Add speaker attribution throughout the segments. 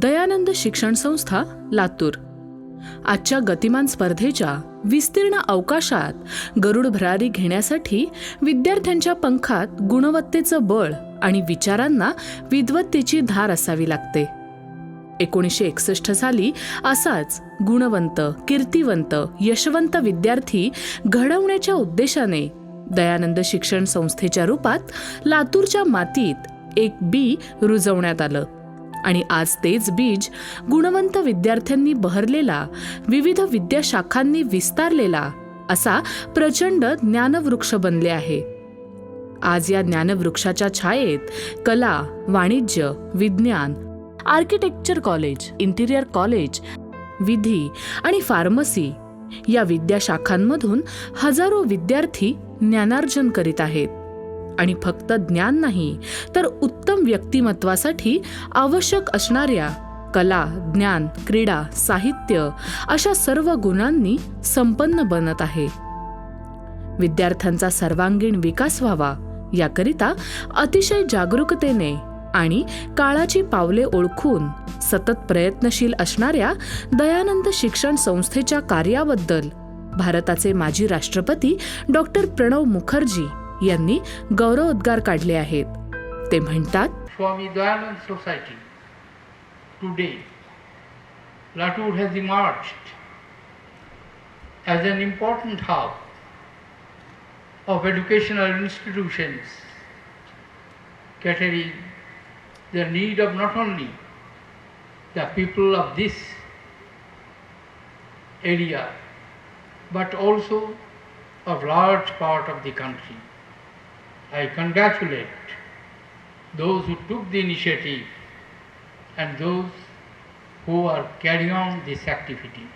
Speaker 1: दयानंद शिक्षण संस्था, लातूर. आजच्या गतिमान स्पर्धेच्या विस्तीर्ण अवकाशात गरुड भरारी घेण्यासाठी विद्यार्थ्यांच्या पंखात गुणवत्तेचं बळ आणि विचारांना विद्वत्तेची धार असावी लागते. 1961 साली असाच गुणवंत, कीर्तिवंत, यशवंत विद्यार्थी घडवण्याच्या उद्देशाने दयानंद शिक्षण संस्थेच्या रूपात लातूरच्या मातीत एक बी रुजवण्यात आलं आणि आज तेच बीज गुणवंत विद्यार्थ्यांनी बहरलेला, विविध विद्याशाखांनी विस्तारलेला असा प्रचंड ज्ञानवृक्ष बनले आहे. आज या ज्ञानवृक्षाच्या छायेत कला, वाणिज्य, विज्ञान, आर्किटेक्चर कॉलेज, इंटिरियर कॉलेज, विधी आणि फार्मसी या विद्याशाखांमधून हजारो विद्यार्थी ज्ञानार्जन करीत आहेत. आणि फक्त ज्ञान नाही तर उत्तम व्यक्तिमत्वासाठी आवश्यक असणाऱ्या कला, ज्ञान, क्रीडा, साहित्य अशा सर्व गुणांनी संपन्न बनत आहे. विद्यार्थ्यांचा सर्वांगीण विकास व्हावा याकरिता अतिशय जागरूकतेने आणि काळाची पावले ओळखून सतत प्रयत्नशील असणाऱ्या दयानंद शिक्षण संस्थेच्या कार्याबद्दल भारताचे माजी राष्ट्रपती डॉक्टर प्रणव मुखर्जी यांनी गौरवोद्गार काढले आहेत. ते म्हणतात,
Speaker 2: Swami Dayanand Society today, Latur has emerged as an important hub of educational institutions catering the need of not only the people of this area but also of large part of the country. I congratulate those who took the initiative and those who are carrying on these activities.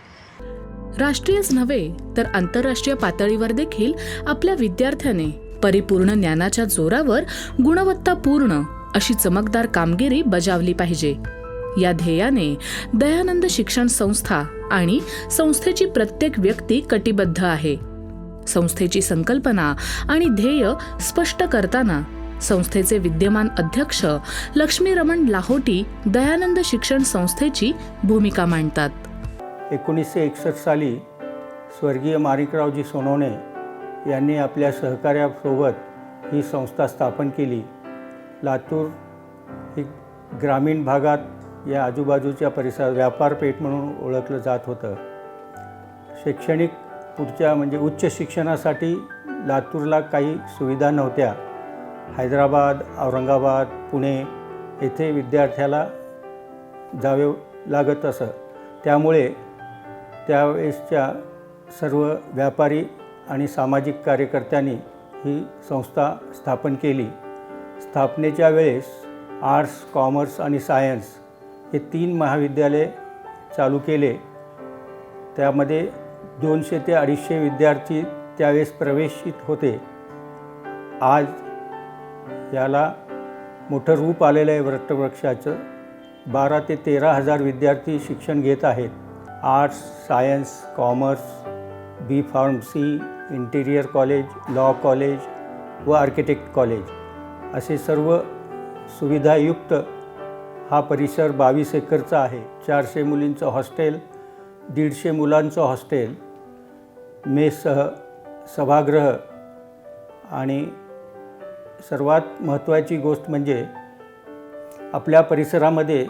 Speaker 1: राष्ट्रीयच नव्हे तर आंतरराष्ट्रीय पातळीवर देखील आपल्या विद्यार्थ्याने परिपूर्ण ज्ञानाच्या जोरावर गुणवत्तापूर्ण अशी चमकदार कामगिरी बजावली पाहिजे. या ध्येयाने दयानंद शिक्षण संस्था आणि संस्थेची प्रत्येक व्यक्ती कटिबद्ध आहे. संस्थेची संकल्पना आणि ध्येय स्पष्ट करताना संस्थेचे विद्यमान अध्यक्ष लक्ष्मीरमण लाहोटी दयानंद शिक्षण संस्थेची भूमिका मांडतात.
Speaker 3: 1961 साली स्वर्गीय माणिकरावजी सोनवणे यांनी आपल्या सहकार्यासोबत ही संस्था स्थापन केली. लातूर ही ग्रामीण भागात या आजूबाजूच्या परिसरात व्यापारपेठ म्हणून ओळखलं जात होतं. शैक्षणिक पुढच्या म्हणजे उच्च शिक्षणासाठी लातूरला काही सुविधा नव्हत्या. हैदराबाद, औरंगाबाद, पुणे येथे विद्यार्थ्याला जावे लागत असं. त्यामुळे त्यावेळेसच्या सर्व व्यापारी आणि सामाजिक कार्यकर्त्यांनी ही संस्था स्थापन केली. स्थापनेच्या वेळेस आर्ट्स, कॉमर्स आणि सायन्स हे 3 महाविद्यालय चालू केले. त्यामध्ये 200 ते 250 विद्यार्थी त्यावेळेस प्रवेशित होते. आज याला मोठं रूप आलेलं आहे वटवृक्षाचं. 12 ते 13 हजार विद्यार्थी शिक्षण घेत आहेत. Arts, science, commerce, B pharmacy, interior college, law college व आर्किटेक्ट कॉलेज असे सर्व सुविधायुक्त हा परिसर 22 एकरचा आहे. 400 मुलींचं हॉस्टेल, 150 मुलांचं हॉस्टेल, मेससह सभागृह आणि सर्वात महत्त्वाची गोष्ट म्हणजे आपल्या परिसरामध्ये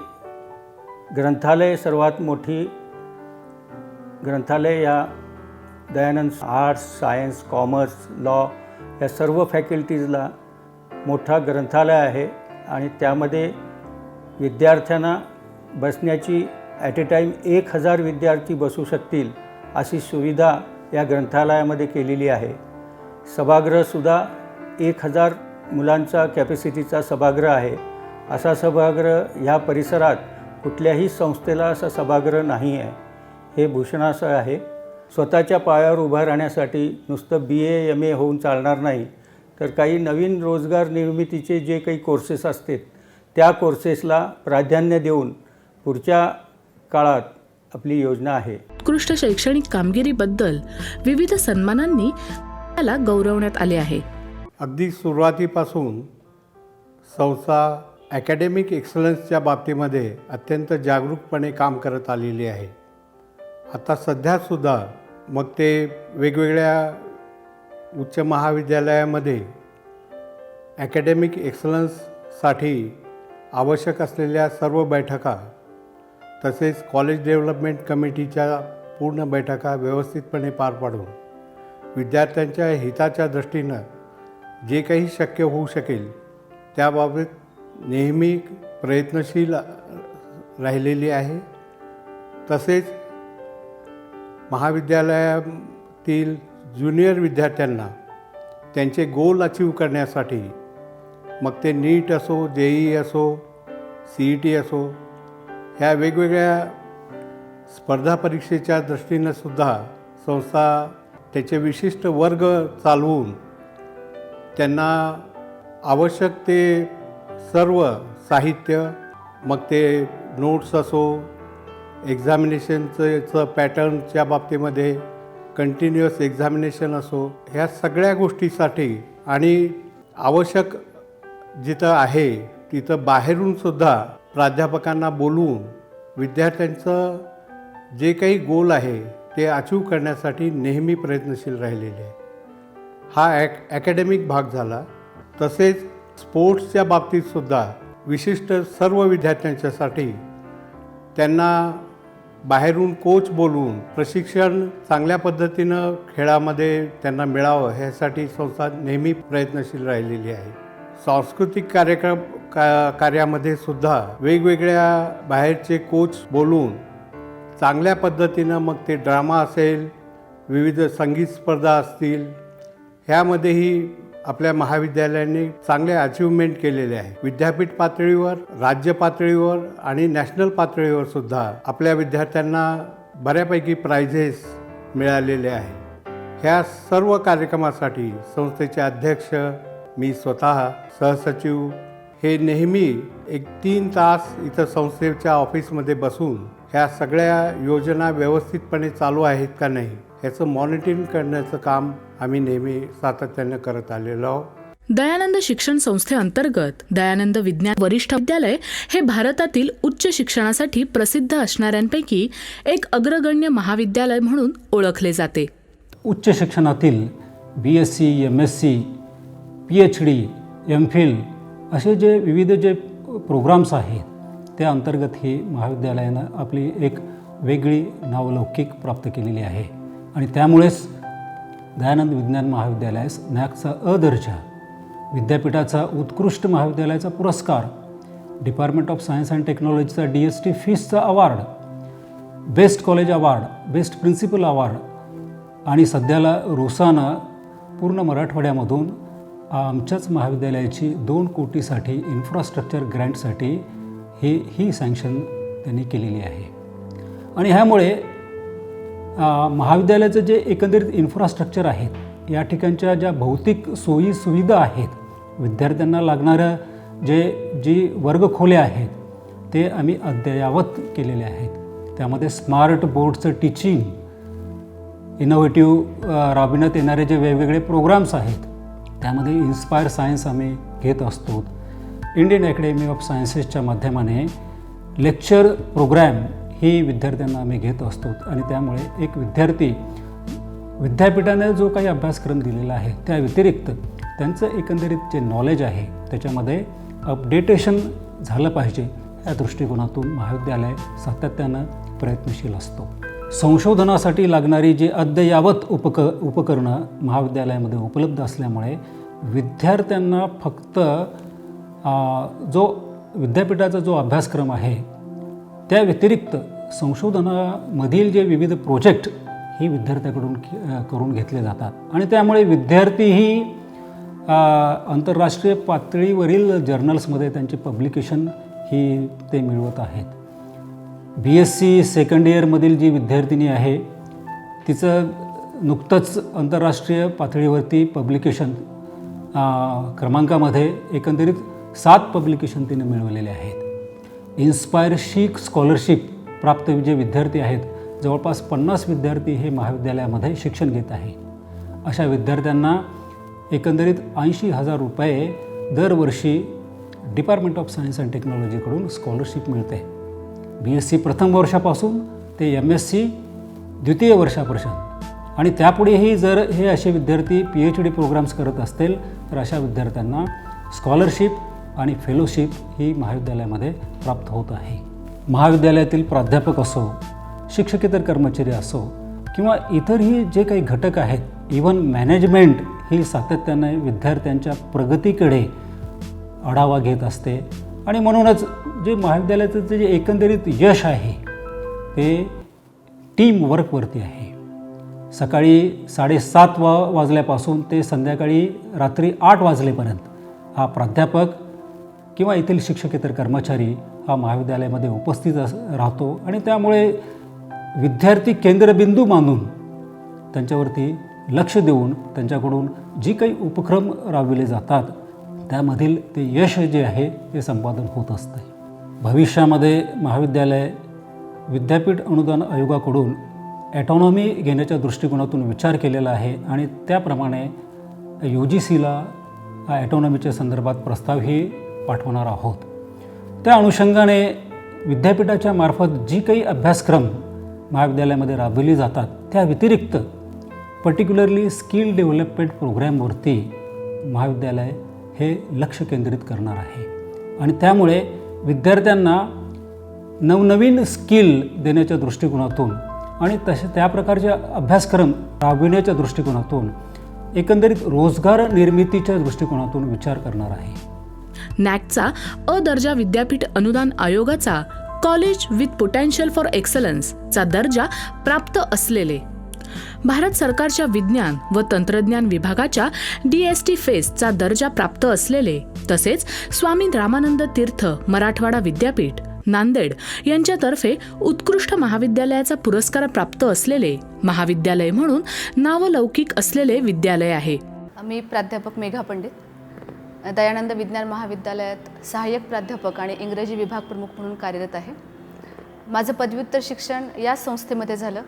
Speaker 3: ग्रंथालय, सर्वात मोठी ग्रंथालय या Dayanand arts, science, commerce, law या सर्व फॅकल्टीजला मोठा ग्रंथालय आहे आणि त्यामध्ये विद्यार्थ्यांना बसण्याची ॲट ए टाईम 1000 विद्यार्थी बसू शकतील अशी सुविधा या ग्रंथालयामध्ये केलेली आहे. सभागृहसुद्धा 1000 मुलांचा कॅपॅसिटीचा सभागृह आहे. असा सभागृह ह्या परिसरात कुठल्याही संस्थेला असा सभागृह नाही आहे. हे भूषणाचं आहे. स्वतःच्या पायावर उभा राहण्यासाठी नुसतं BA MA होऊन चालणार नाही, तर काही नवीन रोजगार निर्मितीचे जे काही कोर्सेस असतात त्या कोर्सेसला प्राधान्य देऊन पुढच्या काळात आपली योजना आहे.
Speaker 1: उत्कृष्ट शैक्षणिक कामगिरीबद्दल विविध सन्मानांनी त्याला गौरवण्यात आले आहे.
Speaker 4: अगदी सुरुवातीपासून संस्था ॲकॅडेमिक एक्सलन्सच्या बाबतीमध्ये अत्यंत जागरूकपणे काम करत आलेली आहे. आता सध्यासुद्धा मग ते वेगवेगळ्या उच्च महाविद्यालयामध्ये ॲकॅडेमिक एक्सलन्ससाठी आवश्यक असलेल्या सर्व बैठका तसेच कॉलेज डेव्हलपमेंट कमिटीच्या पूर्ण बैठका व्यवस्थितपणे पार पाडून विद्यार्थ्यांच्या हिताच्या दृष्टीनं जे काही शक्य होऊ शकेल त्याबाबत नेहमी प्रयत्नशील राहिलेली आहे. तसेच महाविद्यालयातील ज्युनियर विद्यार्थ्यांना त्यांचे गोल अचीव करण्यासाठी मग ते नीट असो, JEE असो, CET असो, ह्या वेगवेगळ्या स्पर्धा परीक्षेच्या दृष्टीनंसुद्धा संस्था त्याचे विशिष्ट वर्ग चालवून त्यांना आवश्यक ते सर्व साहित्य, मग ते नोट्स असो, एक्झामिनेशनचं पॅटर्नच्या बाबतीमध्ये कंटिन्युअस एक्झामिनेशन असो, ह्या सगळ्या गोष्टीसाठी आणि आवश्यक जिथं आहे तिथं बाहेरूनसुद्धा प्राध्यापकांना बोलवून विद्यार्थ्यांचं जे काही गोल आहे ते अचीव करण्यासाठी नेहमी प्रयत्नशील राहिलेले आहे. हा ॲकॅडेमिक भाग झाला. तसेच स्पोर्ट्सच्या बाबतीतसुद्धा विशिष्ट सर्व विद्यार्थ्यांच्यासाठी त्यांना बाहेरून कोच बोलवून प्रशिक्षण चांगल्या पद्धतीनं खेळामध्ये त्यांना मिळावं ह्यासाठी संस्था नेहमी प्रयत्नशील राहिलेली आहे. सांस्कृतिक कार्यामध्ये सुद्धा वेगवेगळ्या बाहेरचे कोच बोलवून चांगल्या पद्धतीनं मग ते ड्रामा असेल, विविध संगीत स्पर्धा असतील, ह्यामध्येही आपल्या महाविद्यालयाने चांगले अचिव्हमेंट केलेले आहे. विद्यापीठ पातळीवर, राज्य पातळीवर आणि नॅशनल पातळीवर सुद्धा आपल्या विद्यार्थ्यांना बऱ्यापैकी प्राइझेस मिळालेले आहे. ह्या सर्व कार्यक्रमासाठी संस्थेचे अध्यक्ष, मी स्वतः सहसचिव हे नेहमी 3 तास इथं संस्थेच्या ऑफिसमध्ये बसून ह्या सगळ्या योजना व्यवस्थितपणे चालू आहेत का नाही ह्याचं मॉनिटरिंग करण्याचं काम आम्ही नेहमी सातत्याने करत आलेलो आहोत.
Speaker 1: दयानंद शिक्षण संस्थेअंतर्गत दयानंद विज्ञान वरिष्ठ विद्यालय हे भारतातील उच्च शिक्षणासाठी प्रसिद्ध असणाऱ्यांपैकी एक अग्रगण्य महाविद्यालय म्हणून ओळखले जाते.
Speaker 5: उच्च शिक्षणातील BSc, MSc, PhD, MPhil असे जे विविध जे प्रोग्राम्स आहेत त्या अंतर्गत ही महाविद्यालयानं आपली एक वेगळी नावलौकिक प्राप्त केलेली आहे आणि त्यामुळेच दयानंद विज्ञान महाविद्यालयास NAACचा अ दर्जा, विद्यापीठाचा उत्कृष्ट महाविद्यालयाचा पुरस्कार, डिपार्टमेंट ऑफ सायन्स अँड टेक्नॉलॉजीचा DST फिसचा award, best college award, best principal award आणि सध्याला रोसानं पूर्ण मराठवाड्यामधून आमच्याच महाविद्यालयाची 2 कोटीसाठी इन्फ्रास्ट्रक्चर ग्रँटसाठी ही सँक्शन त्यांनी केलेली आहे. आणि ह्यामुळे महाविद्यालयाचं जे एकंदरीत इन्फ्रास्ट्रक्चर आहेत, या ठिकाणच्या ज्या भौतिक सोयी सुविधा आहेत, विद्यार्थ्यांना लागणारं जी वर्गखोल्या आहेत ते आम्ही अद्ययावत केलेले आहेत. त्यामध्ये स्मार्ट बोर्डचं टीचिंग, इनोव्हेटिव्ह राबविण्यात येणारे जे वेगवेगळे प्रोग्राम्स आहेत त्यामध्ये इन्स्पायर सायन्स आम्ही घेत असतो. इंडियन अकॅडमी ऑफ सायन्सेसच्या माध्यमाने लेक्चर प्रोग्रॅम ही विद्यार्थ्यांना आम्ही घेत असतो आणि त्यामुळे एक विद्यार्थी विद्यापीठाने जो काही अभ्यासक्रम दिलेला आहे त्या व्यतिरिक्त त्यांचं एकंदरीत जे नॉलेज आहे त्याच्यामध्ये अपडेटेशन झालं पाहिजे या दृष्टिकोनातून महाविद्यालय सातत्यानं प्रयत्नशील असतो. संशोधनासाठी लागणारी जी अद्ययावत उपकरणं महाविद्यालयामध्ये उपलब्ध असल्यामुळे विद्यार्थ्यांना फक्त जो विद्यापीठाचा जो अभ्यासक्रम आहे त्या व्यतिरिक्त संशोधनामधील जे विविध प्रोजेक्ट ही विद्यार्थ्याकडून करून घेतले जातात आणि त्यामुळे विद्यार्थीही आंतरराष्ट्रीय पातळीवरील जर्नल्समध्ये त्यांची पब्लिकेशन ही ते मिळवत आहेत. BSc सेकंड इयरमधील जी विद्यार्थिनी आहे तिचं नुकतंच आंतरराष्ट्रीय पातळीवरती पब्लिकेशन क्रमांकामध्ये एकंदरीत 7 पब्लिकेशन तिने मिळवलेले आहेत. इन्स्पायर शीक स्कॉलरशिप प्राप्त जे विद्यार्थी आहेत, जवळपास 50 विद्यार्थी हे महाविद्यालयामध्ये शिक्षण घेत आहे. अशा विद्यार्थ्यांना एकंदरीत 80,000 रुपये दरवर्षी डिपार्टमेंट ऑफ सायन्स अँड टेक्नॉलॉजीकडून स्कॉलरशिप मिळते. BSc प्रथम वर्षापासून ते MSc द्वितीय वर्षापर्यंत आणि त्यापुढेही जर हे असे विद्यार्थी PhD प्रोग्राम्स करत असतील तर अशा विद्यार्थ्यांना स्कॉलरशिप आणि फेलोशिप ही महाविद्यालयामध्ये प्राप्त होत आहे. महाविद्यालयातील प्राध्यापक असो, शिक्षकेतर कर्मचारी असो किंवा इतरही जे काही घटक आहेत, इव्हन मॅनेजमेंट ही सातत्याने विद्यार्थ्यांच्या प्रगतीकडे आढावा घेत असते आणि म्हणूनच जे महाविद्यालयाचं जे एकंदरीत यश आहे ते टीम वर्कवरती आहे. सकाळी 7:30 वाजल्यापासून ते संध्याकाळी रात्री 8 वाजलेपर्यंत हा प्राध्यापक किंवा येथील शिक्षकेतर कर्मचारी हा महाविद्यालयामध्ये उपस्थित राहतो आणि त्यामुळे विद्यार्थी केंद्रबिंदू मानून त्यांच्यावरती लक्ष देऊन त्यांच्याकडून जी काही उपक्रम राबविले जातात त्यामधील ते यश जे आहे ते संपादन होत असते. भविष्यामध्ये महाविद्यालय विद्यापीठ अनुदान आयोगाकडून ॲटॉनॉमी घेण्याच्या दृष्टिकोनातून विचार केलेला आहे आणि त्याप्रमाणे UGCला ॲटॉनॉमीच्या संदर्भात प्रस्तावही पाठवणार आहोत. त्या अनुषंगाने विद्यापीठाच्या मार्फत जी काही अभ्यासक्रम महाविद्यालयामध्ये राबविली जातात त्या व्यतिरिक्त पर्टिक्युलरली स्किल डेव्हलपमेंट प्रोग्रॅमवरती महाविद्यालय हे लक्ष केंद्रित करणार आहे आणि त्यामुळे विद्यार्थ्यांना नवनवीन स्किल देण्याच्या दृष्टिकोनातून आणि त्या प्रकारचे अभ्यासक्रम राबविण्याच्या दृष्टिकोनातून एकंदरीत रोजगार निर्मितीच्या दृष्टिकोनातून विचार करणार आहे.
Speaker 1: नॅकचा अ दर्जा विद्यापीठ अनुदान आयोगाचा कॉलेज विथ पोटेन्शियल फॉर एक्सलन्सचा दर्जा प्राप्त असलेले, भारत सरकारच्या विज्ञान व तंत्रज्ञान विभागाच्या DST फेसचा दर्जा प्राप्त असलेले तसेच स्वामी रामानंद तीर्थ मराठवाडा विद्यापीठ नांदेड यांच्यातर्फे उत्कृष्ट महाविद्यालयाचा पुरस्कार प्राप्त असलेले महाविद्यालय म्हणून नावलौकिक असलेले विद्यालय आहे.
Speaker 6: मी प्राध्यापक मेघा पंडित, दयानंद विज्ञान महाविद्यालयात सहाय्यक प्राध्यापक आणि इंग्रजी विभाग प्रमुख म्हणून कार्यरत आहे. माझं पदव्युत्तर शिक्षण याच संस्थेमध्ये झालं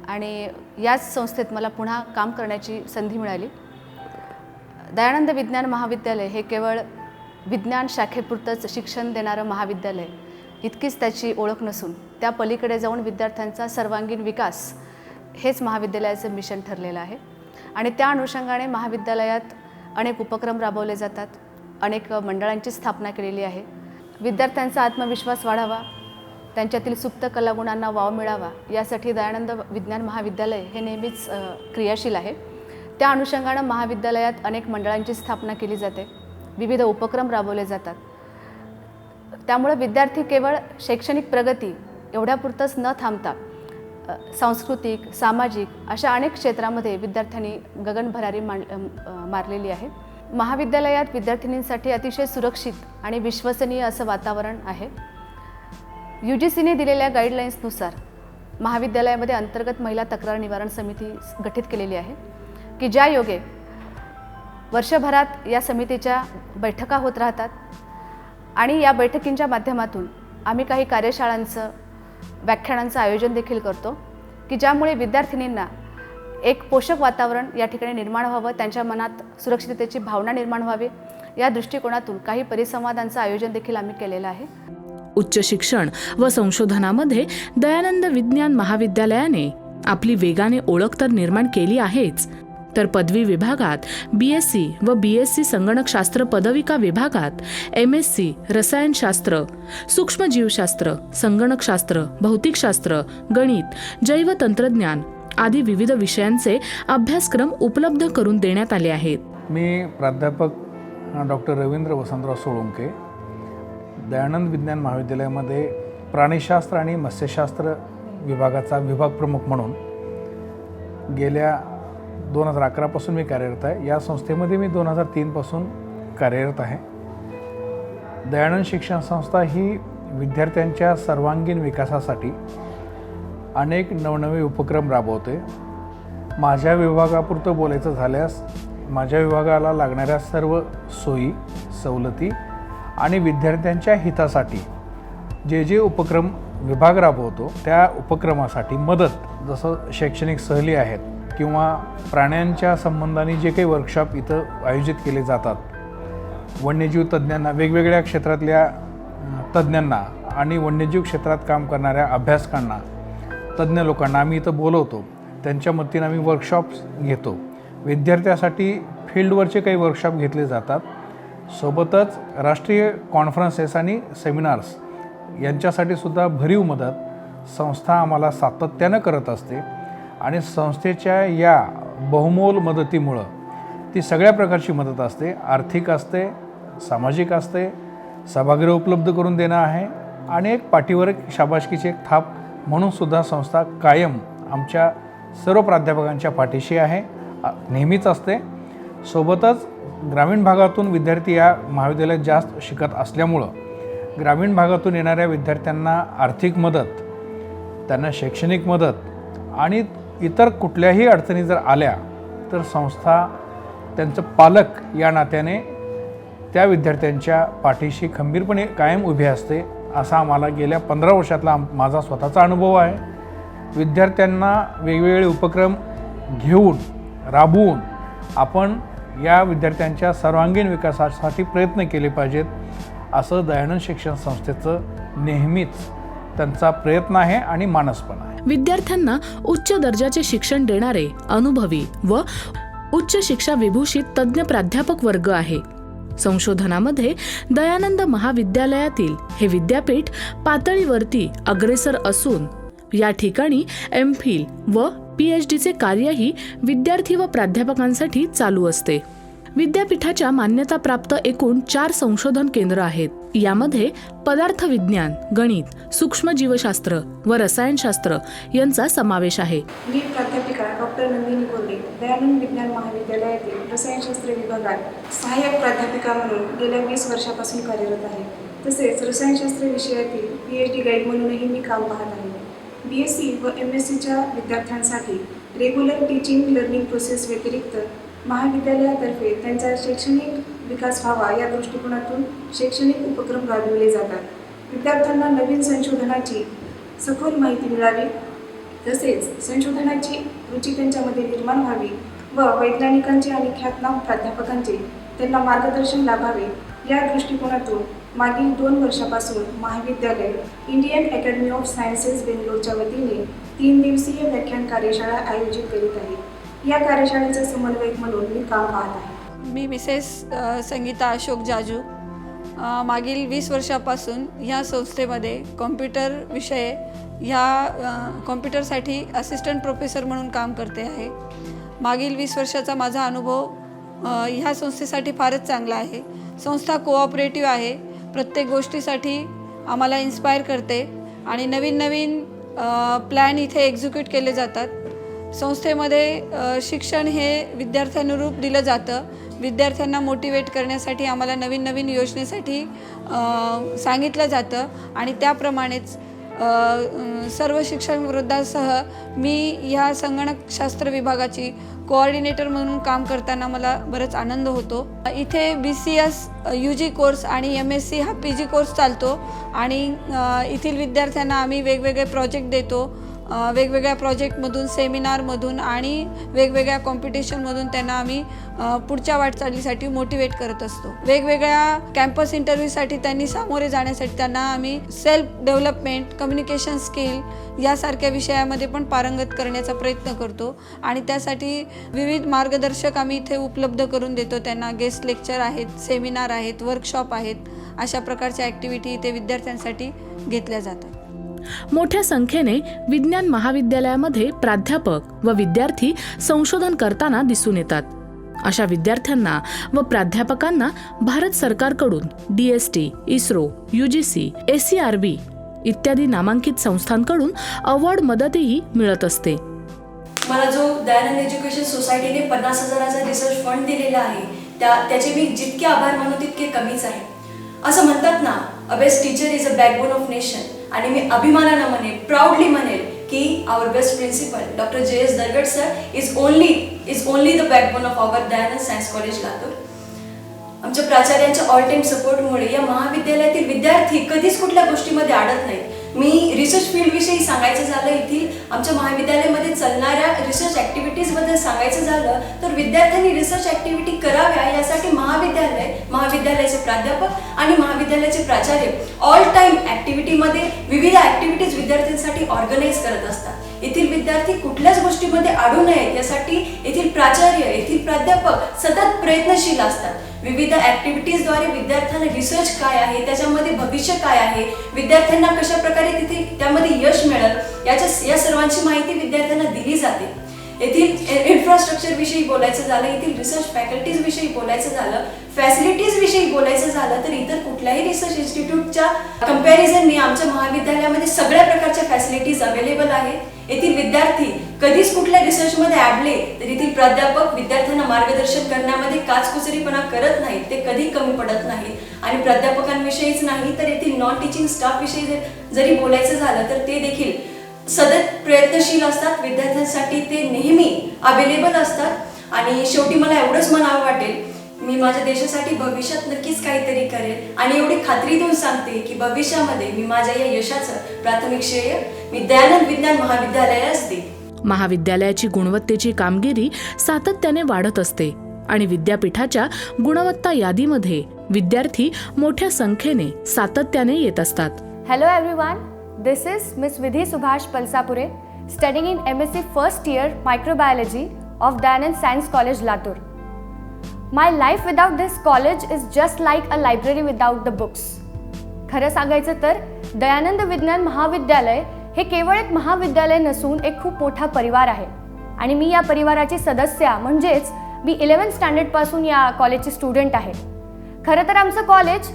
Speaker 6: आणि याच संस्थेत मला पुन्हा काम करण्याची संधी मिळाली. दयानंद विज्ञान महाविद्यालय हे केवळ विज्ञान शाखेपुरतंच शिक्षण देणारं महाविद्यालय इतकीच त्याची ओळख नसून त्या पलीकडे जाऊन विद्यार्थ्यांचा सर्वांगीण विकास हेच महाविद्यालयाचं मिशन ठरलेलं आहे आणि त्या अनुषंगाने महाविद्यालयात अनेक उपक्रम राबवले जातात, अनेक मंडळांची स्थापना केलेली आहे. विद्यार्थ्यांचा आत्मविश्वास वाढावा, त्यांच्यातील सुप्त कलागुणांना वाव मिळावा यासाठी दयानंद विज्ञान महाविद्यालय हे नेहमीच क्रियाशील आहे. त्या अनुषंगानं महाविद्यालयात अनेक मंडळांची स्थापना केली जाते, विविध उपक्रम राबवले जातात. त्यामुळे विद्यार्थी केवळ शैक्षणिक प्रगती एवढ्यापुरतंच न थांबता सांस्कृतिक, सामाजिक अशा अनेक क्षेत्रामध्ये विद्यार्थ्यांनी गगनभरारी मारलेली आहे. महाविद्यालयात विद्यार्थिनींसाठी अतिशय सुरक्षित आणि विश्वसनीय असं वातावरण आहे. UGCने दिलेल्या गाईडलाईन्सनुसार महाविद्यालयामध्ये अंतर्गत महिला तक्रार निवारण समिती गठीत केलेली आहे की ज्या योगे वर्षभरात या समितीच्या बैठका होत राहतात आणि या बैठकींच्या माध्यमातून आम्ही काही कार्यशाळांचं, व्याख्यानांचं आयोजन देखील करतो की ज्यामुळे विद्यार्थिनींना एक पोषक वातावरण या ठिकाणी निर्माण व्हावं, त्यांच्या मनात सुरक्षिततेची भावना निर्माण व्हावी या दृष्टिकोनातून काही परिसंवादांचं आयोजन देखील आम्ही केलेलं आहे.
Speaker 1: उच्च शिक्षण व संशोधनामध्ये दयानंद विज्ञान महाविद्यालयाने आपली वेगाने ओळख तर निर्माण केली आहेच, तर पदवी विभागात BSc व BSc संगणकशास्त्र पदविका विभागात MSc रसायनशास्त्र, सूक्ष्मजीवशास्त्र, संगणकशास्त्र, भौतिकशास्त्र, गणित, जैवतंत्रज्ञान आदी विविध विषयांचे अभ्यासक्रम उपलब्ध करून देण्यात आले आहेत.
Speaker 7: मी प्राध्यापक डॉक्टर रवींद्र वसंतराव सोळुंके, दयानंद विज्ञान महाविद्यालयामध्ये प्राणीशास्त्र आणि मत्स्यशास्त्र विभागाचा विभाग प्रमुख म्हणून गेल्या 2011 पासून मी कार्यरत आहे. या संस्थेमध्ये मी 2003 पासून कार्यरत आहे. दयानंद शिक्षण संस्था ही विद्यार्थ्यांच्या सर्वांगीण विकासासाठी अनेक नवनवे उपक्रम राबवते. माझ्या विभागापुरतं बोलायचं झाल्यास माझ्या विभागाला लागणाऱ्या सर्व सोयी, सवलती आणि विद्यार्थ्यांच्या हितासाठी जे उपक्रम विभाग राबवतो त्या उपक्रमासाठी मदत, जसं शैक्षणिक सहली आहेत किंवा प्राण्यांच्या संबंधाने जे काही वर्कशॉप इथं आयोजित केले जातात वन्यजीव तज्ज्ञांना, वेगवेगळ्या क्षेत्रातल्या तज्ज्ञांना आणि वन्यजीव क्षेत्रात काम करणाऱ्या अभ्यासकांना, तज्ज्ञ लोकांना आम्ही इथं बोलवतो. त्यांच्या मदतीनं आम्ही वर्कशॉप्स घेतो. विद्यार्थ्यासाठी फील्डवरचे काही वर्कशॉप घेतले जातात. सोबतच राष्ट्रीय कॉन्फरन्सेस आणि सेमिनार्स यांच्यासाठी सुद्धा भरीव मदत संस्था आम्हाला सातत्यानं करत असते. आणि संस्थेच्या या बहुमोल मदतीमुळं ती सगळ्या प्रकारची मदत असते. आर्थिक असते, सामाजिक असते, सभागृह उपलब्ध करून देणं आहे आणि एक पाठीवर एक शाबासकीची एक थाप म्हणून सुद्धा संस्था कायम आमच्या सर्व प्राध्यापकांच्या पाठीशी आहे, नेहमीच असते. सोबतच ग्रामीण भागातून विद्यार्थी या महाविद्यालयात जास्त शिकत असल्यामुळं ग्रामीण भागातून येणाऱ्या विद्यार्थ्यांना आर्थिक मदत, त्यांना शैक्षणिक मदत आणि इतर कुठल्याही अडचणी जर आल्या तर संस्था त्यांचं पालक या नात्याने त्या विद्यार्थ्यांच्या पाठीशी खंबीरपणे कायम उभी असते. असा आम्हाला गेल्या 15 वर्षातला माझा स्वतःचा अनुभव आहे. विद्यार्थ्यांना वेगवेगळे उपक्रम घेऊन राबवून आपण या विद्यार्थ्यांच्या सर्वांगीण विकासासाठी प्रयत्न केले पाहिजेत, असं दयानंद शिक्षण संस्थेचं नेहमीच त्यांचा प्रयत्न आहे आणि मानस पण आहे.
Speaker 1: विद्यार्थ्यांना उच्च दर्जाचे शिक्षण देणारे अनुभवी व उच्च शिक्षा विभूषित तज्ज्ञ प्राध्यापक वर्ग आहे. संशोधनामध्ये दयानंद महाविद्यालयातील हे विद्यापीठ पातळीवरती अग्रेसर असून या ठिकाणी एमफिल व PhDचे कार्यही विद्यार्थी व प्राध्यापकांसाठी चालू असते. विद्यापीठाच्या मान्यताप्राप्त एकूण 4 संशोधन केंद्र आहेत. यामध्ये पदार्थ विज्ञान, गणित, सूक्ष्म जीवशास्त्र व रसायनशास्त्र यांचा समावेश आहे.
Speaker 8: मी प्राध्यापिका डॉक्टर नंदिनी कोल्हे, दयानंद विज्ञान महाविद्यालयातील रसायनशास्त्र विभागात सहाय्यक प्राध्यापिका म्हणून गेल्या 20 वर्षापासून कार्यरत आहे. तसेच रसायनशास्त्र विषयातील PhD गाईड म्हणूनही मी काम पाहत आहे. BSc व MScच्या विद्यार्थ्यांसाठी रेग्युलर टीचिंग लर्निंग प्रोसेस व्यतिरिक्त महाविद्यालयातर्फे त्यांचा शैक्षणिक विकास व्हावा या दृष्टिकोनातून शैक्षणिक उपक्रम राबविले जातात. विद्यार्थ्यांना नवीन संशोधनाची सखोल माहिती मिळावी, तसेच संशोधनाची रुची त्यांच्यामध्ये निर्माण व्हावी व वैज्ञानिकांचे आणि ख्यातनाम प्राध्यापकांचे त्यांना मार्गदर्शन लाभावे या दृष्टिकोनातून मागील 2 वर्षापासून महाविद्यालय इंडियन अकॅडमी ऑफ सायन्सेस बेंगलोरच्या वतीने 3 दिवसीय व्याख्यान कार्यशाळा आयोजित करीत आहे. या कार्यशाळेचा समन्वयक म्हणून मी काम पाहत आहे.
Speaker 9: मी मिसेस संगीता अशोक जाजू मागील 20 वर्षापासून ह्या संस्थेमध्ये कॉम्प्युटर विषय कॉम्प्युटरसाठी असिस्टंट प्रोफेसर म्हणून काम करते आहे. मागील 20 वर्षाचा माझा अनुभव ह्या संस्थेसाठी फारच चांगला आहे. संस्था कोऑपरेटिव्ह आहे, प्रत्येक गोष्टीसाठी आम्हाला इन्स्पायर करते आणि नवीन नवीन प्लॅन इथे एक्झिक्यूट केले जातात. संस्थेमध्ये शिक्षण हे विद्यार्थ्यानुरूप दिलं जातं. विद्यार्थ्यांना मोटिवेट करण्यासाठी आम्हाला नवीन नवीन योजनेसाठी सांगितलं जातं आणि त्याप्रमाणेच सर्व शिक्षण वृद्धासह मी ह्या संगणकशास्त्र विभागाची कोऑर्डिनेटर म्हणून काम करताना मला बराच आनंद होतो. इथे BCS UG कोर्स आणि MSc हा PG कोर्स चालतो आणि येथील विद्यार्थ्यांना आम्ही वेगवेगळे प्रोजेक्ट देतो. वेगवेगळ्या प्रोजेक्टमधून, सेमिनारमधून आणि वेगवेगळ्या कॉम्पिटिशनमधून त्यांना आम्ही पुढच्या वाटचालीसाठी मोटिवेट करत असतो. वेगवेगळ्या कॅम्पस इंटरव्ह्यूसाठी त्यांनी सामोरे जाण्यासाठी त्यांना आम्ही सेल्फ डेव्हलपमेंट, कम्युनिकेशन स्किल यासारख्या विषयामध्ये पण पारंगत करण्याचा प्रयत्न करतो आणि त्यासाठी विविध मार्गदर्शक आम्ही इथे उपलब्ध करून देतो. त्यांना गेस्ट लेक्चर आहेत, सेमिनार आहेत, वर्कशॉप आहेत, अशा प्रकारच्या ॲक्टिव्हिटी इथे विद्यार्थ्यांसाठी घेतल्या जातात.
Speaker 1: मोठ्या संख्येने विज्ञान महाविद्यालयामध्ये प्राध्यापक व विद्यार्थी संशोधन करताना दिसून येतात. अशा विद्यार्थ्यांना व प्राध्यापकांना भारत सरकारकडून DST, ISRO, UGC, ACRB इत्यादी नामांकित संस्थांकडून अवॉर्ड मदतही मिळत असते.
Speaker 10: मला जो दयानंद एज्युकेशन सोसायटीने 50,000चा रिसर्च फंड दिलेला आहे त्याचे मी जितके आभार मानू तितके कमीच आहे. असं म्हणतात ना, a best teacher is a backbone of nation. आणि मी अभिमानानं म्हणेल, प्राऊडली म्हणेल की our best principal doctor JS Dargad sir is only the backbone of our Dayanand science college Latur. आमच्या प्राचार्यांच्या ऑल टाईम सपोर्टमुळे या महाविद्यालयातील विद्यार्थी कधीच कुठल्या गोष्टीमध्ये अडत नाहीत. मी रिसर्च फील्डविषयी सांगायचं झालं, येथील आमच्या महाविद्यालयामध्ये चालणाऱ्या रिसर्च ॲक्टिव्हिटीजबद्दल सांगायचं झालं तर विद्यार्थ्यांनी रिसर्च ॲक्टिव्हिटी कराव्या यासाठी महाविद्यालयाचे प्राध्यापक आणि महाविद्यालयाचे प्राचार्य ऑल टाईम ॲक्टिव्हिटीमध्ये विविध ॲक्टिव्हिटीज विद्यार्थ्यांसाठी ऑर्गनाईज करत असतात. येथील विद्यार्थी कुठल्याच गोष्टीमध्ये अडू नयेत यासाठी येथील प्राचार्य, येथील प्राध्यापक सतत प्रयत्नशील असतात. विविध ॲक्टिव्हिटीजद्वारे विद्यार्थ्यांना रिसर्च काय आहे, त्याच्यामध्ये भविष्य काय आहे, विद्यार्थ्यांना कशा प्रकारे तिथे त्यामध्ये यश मिळेल या सर्वांची माहिती विद्यार्थ्यांना दिली जाते. येथील इन्फ्रास्ट्रक्चरविषयी बोलायचं झालं, येथील रिसर्च फॅकल्टीजविषयी बोलायचं झालं, फॅसिलिटीजविषयी बोलायचं झालं तर इतर कुठल्याही रिसर्च इन्स्टिट्यूटच्या कम्पॅरिझनने आमच्या महाविद्यालयामध्ये सगळ्या प्रकारच्या फॅसिलिटीज अवेलेबल आहेत. येथील विद्यार्थी कधीच कुठल्या रिसर्चमध्ये अडले तर येथील प्राध्यापक विद्यार्थ्यांना मार्गदर्शन करण्यामध्ये काचकुचरीपणा करत नाहीत, ते कधी कमी पडत नाहीत. आणि प्राध्यापकांविषयीच नाही तर येथील नॉन टीचिंग स्टाफविषयी जरी बोलायचं झालं तर ते देखील सतत प्रयत्नशील असतात. विद्यार्थ्यांसाठी ते नेहमी अवेलेबल असतात. आणि शेवटी मला एवढंच म्हणावं वाटेल, मी माझ्या देशासाठी भविष्यात नक्कीच काहीतरी करेल आणि एवढी खात्री देऊन सांगते की भविष्यामध्ये मी माझ्या या यशाचं प्राथमिक श्रेय मी दयानंद विज्ञान महाविद्यालयास देईन.
Speaker 1: महाविद्यालयाची गुणवत्तेची कामगिरी सातत्याने वाढत असते आणि विद्यापीठाच्या गुणवत्ता यादीमध्ये विद्यार्थी मोठ्या संख्येने सातत्याने येत असतात.
Speaker 11: Hello everyone, this is Miss Vidhi Subhash Palsapure, studying in MSc first year Microbiology of Dayanand Science College, Latur. My life without this college is just like a library without the books. खरं सांगायचं तर दयानंद विज्ञान महाविद्यालय हे केवळ एक महाविद्यालय नसून एक खूप मोठा परिवार आहे आणि मी या परिवाराची सदस्य म्हणजेच मी 11th स्टँडर्डपासून या कॉलेजची स्टुडंट आहे. खरं तर आमचं कॉलेज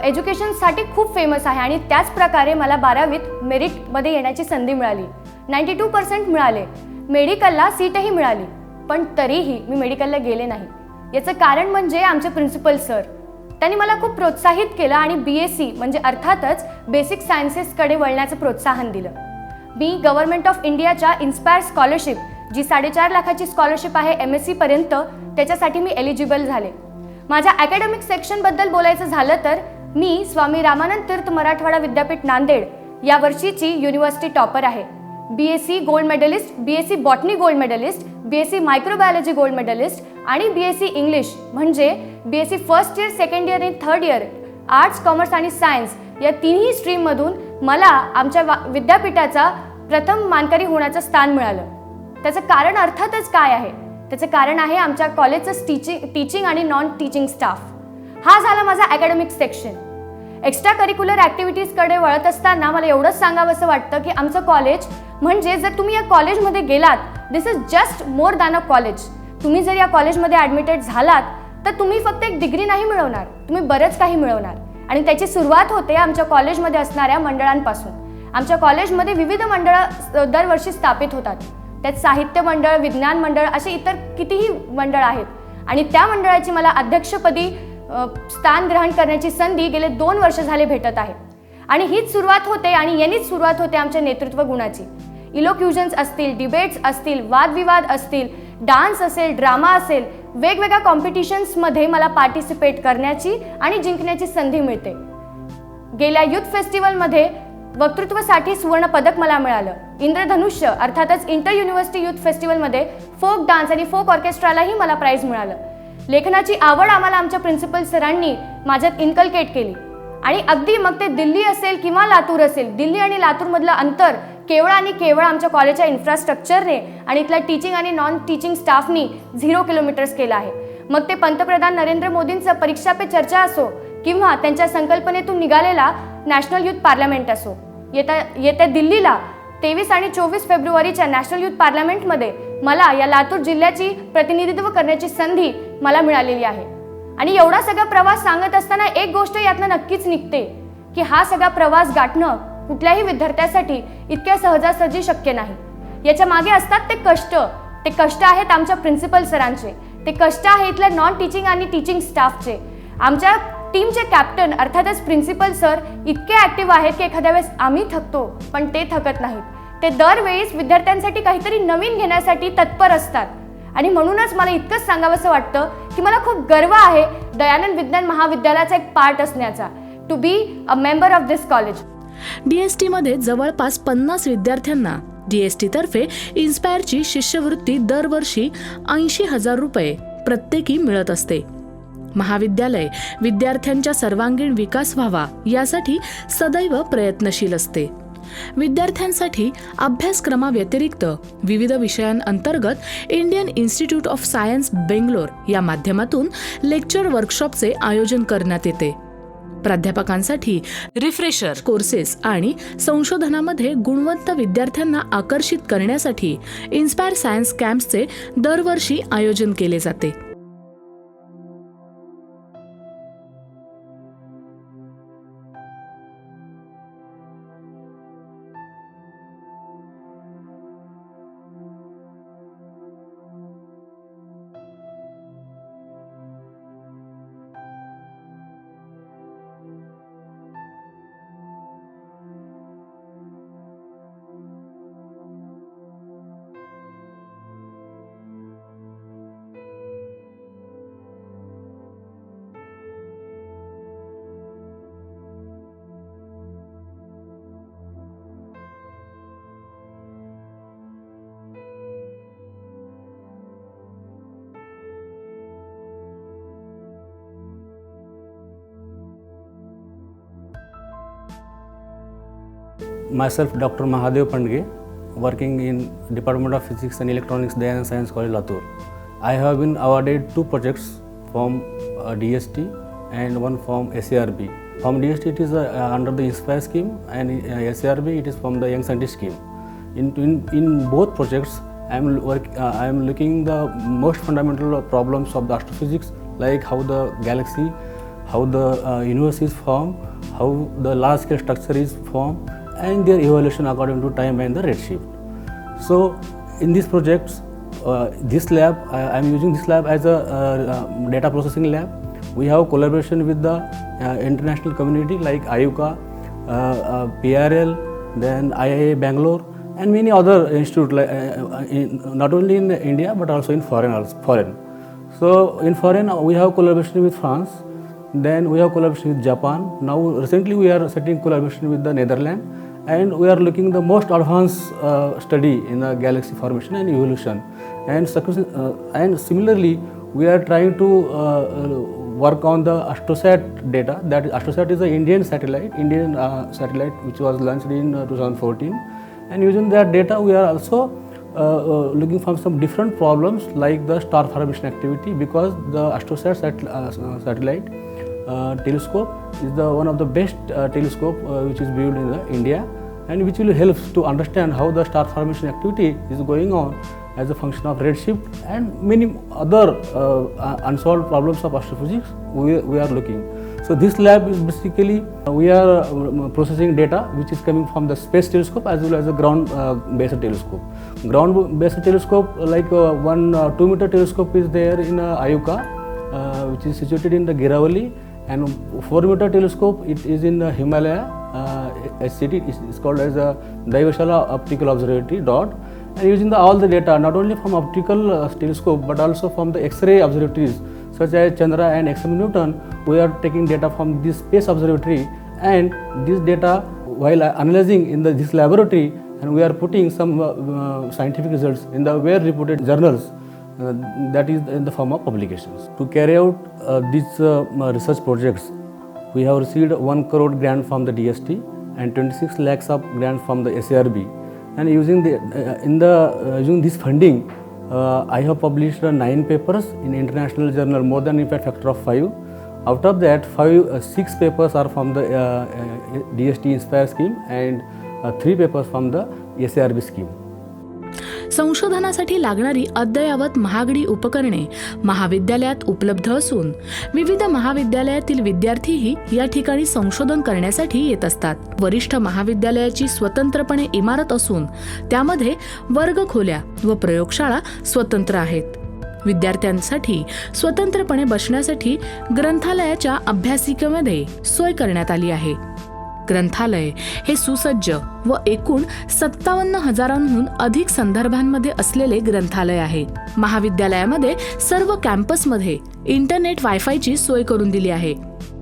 Speaker 11: एज्युकेशनसाठी खूप फेमस आहे आणि त्याच प्रकारे मला 12वीत मेरिटमध्ये येण्याची संधी मिळाली. 92% मिळाले. मेडिकलला सीटही मिळाली, पण तरीही मी मेडिकलला गेले नाही. याचं कारण म्हणजे आमचे प्रिन्सिपल सर. त्यांनी मला खूप प्रोत्साहित केलं आणि BSc म्हणजे अर्थातच बेसिक सायन्सेसकडे वळण्याचं प्रोत्साहन दिलं. मी गव्हर्नमेंट ऑफ इंडियाच्या इन्स्पायर स्कॉलरशिप, जी 4.5 लाखाची स्कॉलरशिप आहे MSc पर्यंत, त्याच्यासाठी मी एलिजिबल झाले. माझ्या अकॅडमिक सेक्शनबद्दल बोलायचं झालं तर मी स्वामी रामानंद तीर्थ मराठवाडा विद्यापीठ नांदेड या वर्षीची युनिव्हर्सिटी टॉपर आहे. BSc gold medalist, BSc botany gold medalist, BSc microbiology gold medalist आणि BSc इंग्लिश म्हणजे BSc first year, second year आणि थर्ड इयर आर्ट्स, कॉमर्स आणि सायन्स या तिन्ही स्ट्रीममधून मला आमच्या विद्यापीठाचा प्रथम मानकरी होण्याचं स्थान मिळालं. त्याचं कारण अर्थातच काय आहे? त्याचं कारण आहे आमच्या कॉलेजचं टीचिंग आणि नॉन टीचिंग स्टाफ. हा झाला माझा अकॅडमिक सेक्शन. एक्स्ट्रा करिक्युलर ॲक्टिव्हिटीजकडे वळत असताना मला एवढंच सांगावंसं वाटतं की आमचं कॉलेज म्हणजे जर तुम्ही या कॉलेजमध्ये गेलात, this is just more than a college. तुम्ही जर या कॉलेजमध्ये ॲडमिटेड झालात तर तुम्ही फक्त एक डिग्री नाही मिळवणार, तुम्ही बरंच काही मिळवणार. आणि त्याची सुरुवात होते आमच्या कॉलेजमध्ये असणाऱ्या मंडळांपासून. आमच्या कॉलेजमध्ये विविध मंडळं दरवर्षी स्थापित होतात. त्यात साहित्य मंडळ, विज्ञान मंडळ असे इतर कितीही मंडळ आहेत आणि त्या मंडळाची मला अध्यक्षपदी स्थान ग्रहण करण्याची संधी गेले 2 वर्ष झाले भेटत आहे. आणि हीच सुरुवात होते आणि यांनीच सुरुवात होते आमच्या नेतृत्व गुणाची. इलोक्युजन्स असतील, डिबेट्स असतील, वादविवाद असतील, डान्स असेल, ड्रामा असेल, वेगवेगळ्या कॉम्पिटिशन्समध्ये मला पार्टिसिपेट करण्याची आणि जिंकण्याची संधी मिळते. गेल्या युथ फेस्टिवलमध्ये वक्तृत्वासाठी सुवर्ण पदक मला मिळालं. इंद्रधनुष्य अर्थातच इंटर युनिव्हर्सिटी युथ फेस्टिवलमध्ये फोक डान्स आणि फोक ऑर्केस्ट्रालाही मला प्राईज मिळालं. लेखनाची आवड आम्हाला आमच्या प्रिन्सिपल सरांनी माझ्यात इन्कल्केट केली आणि अगदी मग ते दिल्ली असेल किंवा लातूर असेल, दिल्ली आणि लातूरमधलं अंतर केवळ आणि केवळ आमच्या कॉलेजच्या इन्फ्रास्ट्रक्चरने आणि इथल्या टीचिंग आणि नॉन टीचिंग स्टाफनी 0 किलोमीटर्स केलं आहे. मग ते पंतप्रधान नरेंद्र मोदींचं परीक्षा पे चर्चा असो किंवा त्यांच्या संकल्पनेतून निघालेला नॅशनल युथ पार्लमेंट असो. येत्या दिल्लीला 23 आणि 24 फेब्रुवारीच्या नॅशनल युथ पार्लमेंटमध्ये मला या लातूर जिल्ह्याची प्रतिनिधित्व करण्याची संधी मला मिळालेली आहे. आणि एवढा सगळा प्रवास सांगत असताना एक गोष्ट यातनं नक्कीच निघते की हा सगळा प्रवास गाठणं कुठल्याही विद्यार्थ्यासाठी इतक्या सहजासहजी शक्य नाही. याच्या मागे असतात ते कष्ट आहेत आमच्या प्रिन्सिपल सरांचे, ते कष्ट आहे इथल्या नॉन टीचिंग आणि टीचिंग स्टाफचे. आमच्या टीमचे कॅप्टन अर्थातच प्रिन्सिपल सर इतके ॲक्टिव्ह आहेत की एखाद्या वेळेस आम्ही थकतो पण ते थकत नाहीत. ते दरवेळेस विद्यार्थ्यांसाठी काहीतरी नवीन घेण्यासाठी तत्पर असतात. आणि म्हणूनच मला इतकंच सांगावंसं वाटतं की मला खूप गर्व आहे दयानंद विज्ञान महाविद्यालयाचा एक पार्ट असण्याचा, to be a member of this college.
Speaker 1: DST मध्ये जवळपास 50 विद्यार्थ्यांना DST तर्फे इन्स्पायरची शिष्यवृत्ती दरवर्षी 80,000 रुपये प्रत्येकी मिळत असते. महाविद्यालय विद्यार्थ्यांच्या सर्वांगीण विकास व्हावा यासाठी सदैव प्रयत्नशील असते. विद्यार्थ्यांसाठी अभ्यासक्रमाव्यतिरिक्त विविध विषयांअंतर्गत Indian Institute of Science Bangalore या माध्यमातून लेक्चर वर्कशॉपचे आयोजन करण्यात येते. प्राध्यापकांसाठी रिफ्रेशर कोर्सेस आणि संशोधनामध्ये गुणवंत विद्यार्थ्यांना आकर्षित करण्यासाठी इन्स्पायर सायन्स कॅम्प्सचे दरवर्षी आयोजन केले जाते.
Speaker 12: Myself, Dr. Mahadev Pandge, working in Department of Physics and Electronics, Dayanand Science College, Latur. I have been awarded 2 projects from DST and one from SARB. From DST it is under the Inspire scheme, and SARB it is from the Young Scientist scheme. In both projects, I am looking the most fundamental problems of the astrophysics, like how the galaxy, how the universe is formed, how the large scale structure is formed, and their evolution according to time and the redshift. So in these projects, this lab, I am using this lab as a data processing lab. We have collaboration with the international community like IUCAA, PRL, then IIA Bangalore, and many other institutes, not only in India but also in foreign. So in foreign we have collaboration with France, then we have collaboration with Japan. Now recently we are setting collaboration with the Netherlands, and we are looking the most advanced study in the galaxy formation and evolution. And similarly, we are trying to work on the AstroSat data. That AstroSat is an Indian satellite which was launched in 2014. And using that data, we are also looking for some different problems like the star formation activity, because the AstroSat satellite telescope is one of the best telescope which is built in India, and which will help to understand how the star formation activity is going on as a function of redshift and many other unsolved problems of astrophysics we are looking. So this lab is basically, we are processing data which is coming from the space telescope as well as the ground based telescope. Ground based telescope, like one 2 meter telescope is there in IUCAA, which is situated in the Giravali, and 4 meter telescope it is in the Himalaya. SCT is called as a Daivashala Optical Observatory DOT, and using all the data not only from optical telescope but also from the X-ray observatories such as Chandra and XM Newton. We are taking data from this space observatory, and this data while analyzing in this laboratory, and we are putting some scientific results in the well reputed journals, that is in the form of publications. To carry out these research projects, we have received 1 crore grant from the DST and 26 lakhs of grant from the SARB. And using this funding, I have published 9 papers in international journal, more than in fact factor of 5. Out of that, 6 papers are from the DST Inspire scheme, and 3 papers from the SARB scheme.
Speaker 1: संशोधनासाठी लागणारी अद्ययावत महागडी उपकरणे महाविद्यालयात उपलब्ध असून विविध महाविद्यालयातील विद्यार्थीही या ठिकाणी संशोधन करण्यासाठी येत असतात. वरिष्ठ महाविद्यालयाची स्वतंत्रपणे इमारत असून त्यामध्ये वर्गखोल्या व प्रयोगशाळा स्वतंत्र आहेत. विद्यार्थ्यांसाठी स्वतंत्रपणे बसण्यासाठी ग्रंथालयाच्या अभ्यासिकेमध्ये सोय करण्यात आली आहे. ग्रंथालय हे सुसज्ज व एकूण 57,000हून अधिक संदर्भांमध्ये असलेले ग्रंथालय आहे. महाविद्यालयामध्ये सर्व कॅम्पसमध्ये इंटरनेट वायफायची सोय करून दिली आहे.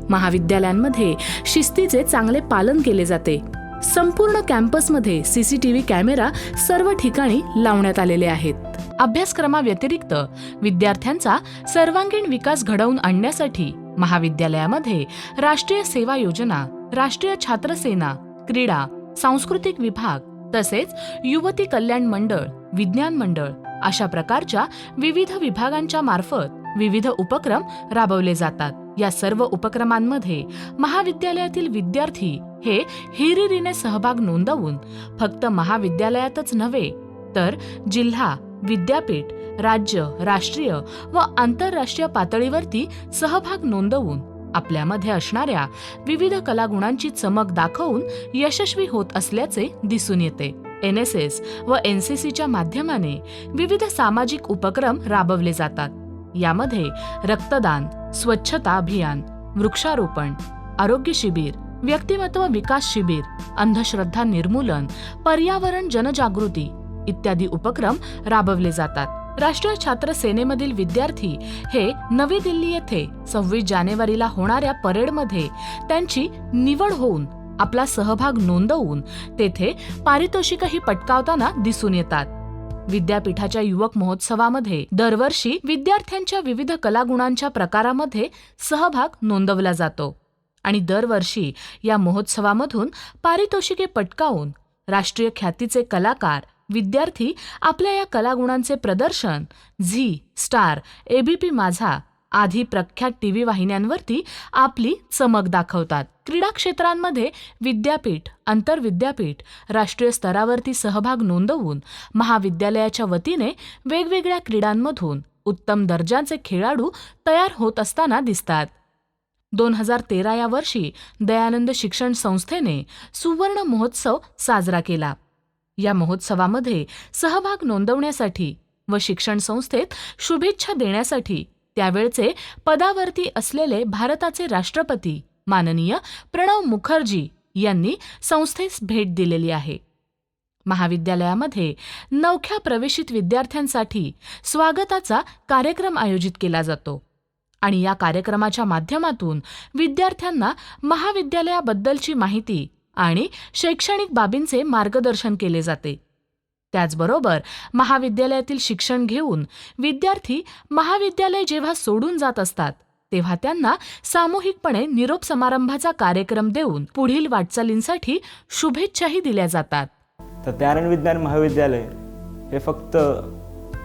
Speaker 1: महाविद्यालयांमध्ये शिस्तीचे चांगले पालन केले जाते. संपूर्ण कॅम्पसमध्ये CCTV कॅमेरा सर्व ठिकाणी लावण्यात आलेले आहेत. अभ्यासक्रमाव्यतिरिक्त विद्यार्थ्यांचा सर्वांगीण विकास घडवून आणण्यासाठी महाविद्यालयामध्ये राष्ट्रीय सेवा योजना, राष्ट्रीय छात्र सेना, क्रीडा, सांस्कृतिक विभाग तसेच युवती कल्याण मंडळ, विज्ञान मंडळ अशा प्रकारच्या विविध विभागांच्या मार्फत विविध उपक्रम राबवले जातात. या सर्व उपक्रमांमध्ये महाविद्यालयातील विद्यार्थी हे हिरिरीने सहभाग नोंदवून फक्त महाविद्यालयातच नव्हे तर जिल्हा, विद्यापीठ, राज्य, राष्ट्रीय व आंतरराष्ट्रीय पातळीवरती सहभाग नोंदवून आपल्यामध्ये असणाऱ्या विविध कलागुणांची चमक दाखवून यशस्वी होत असल्याचे दिसून येते. NSS व NCCच्या माध्यमाने विविध सामाजिक उपक्रम राबवले जातात. यामध्ये रक्तदान, स्वच्छता अभियान, वृक्षारोपण, आरोग्य शिबिर, व्यक्तिमत्व विकास शिबिर, अंधश्रद्धा निर्मूलन, पर्यावरण जनजागृती इत्यादी उपक्रम राबवले जातात. राष्ट्रीय छात्र सेनेमधील विद्यार्थी हे नवी दिल्ली येथे 26 जानेवारीला होणाऱ्या परेडमध्ये त्यांची निवड होऊन आपला सहभाग नोंदवून तेथे पारितोषिकही पटकावताना दिसून येतात. विद्यापीठाच्या युवक महोत्सवामध्ये दरवर्षी विद्यार्थ्यांच्या विविध कलागुणांच्या प्रकारामध्ये सहभाग नोंदवला जातो आणि दरवर्षी या महोत्सवामधून पारितोषिके पटकावून राष्ट्रीय ख्यातीचे कलाकार, विद्यार्थी आपल्या या कलागुणांचे प्रदर्शन झी, स्टार, ABP माझा आदी प्रख्यात TV वाहिन्यांवरती आपली चमक दाखवतात. क्रीडा क्षेत्रांमध्ये विद्यापीठ, आंतरविद्यापीठ, राष्ट्रीय स्तरावरती सहभाग नोंदवून महाविद्यालयाच्या वतीने वेगवेगळ्या क्रीडांमधून उत्तम दर्जाचे खेळाडू तयार होत असताना दिसतात. 2013 या वर्षी दयानंद शिक्षण संस्थेने सुवर्ण महोत्सव साजरा केला. या महोत्सवामध्ये सहभाग नोंदवण्यासाठी व शिक्षण संस्थेत शुभेच्छा देण्यासाठी त्यावेळचे पदावरती असलेले भारताचे राष्ट्रपती माननीय प्रणव मुखर्जी यांनी संस्थेस भेट दिलेली आहे. महाविद्यालयामध्ये नवख्या प्रवेशित विद्यार्थ्यांसाठी स्वागताचा कार्यक्रम आयोजित केला जातो आणि या कार्यक्रमाच्या माध्यमातून विद्यार्थ्यांना महाविद्यालयाबद्दलची माहिती आणि शैक्षणिक बाबींचे मार्गदर्शन केले जाते. त्याचबरोबर महाविद्यालयातील शिक्षण घेऊन विद्यार्थी महाविद्यालय जेव्हा सोडून जात असतात तेव्हा त्यांना सामूहिकपणे निरोप समारंभाचा कार्यक्रम देऊन पुढील वाटचालींसाठी शुभेच्छाही दिल्या जातात.
Speaker 13: तर दयानंद विज्ञान महाविद्यालय हे फक्त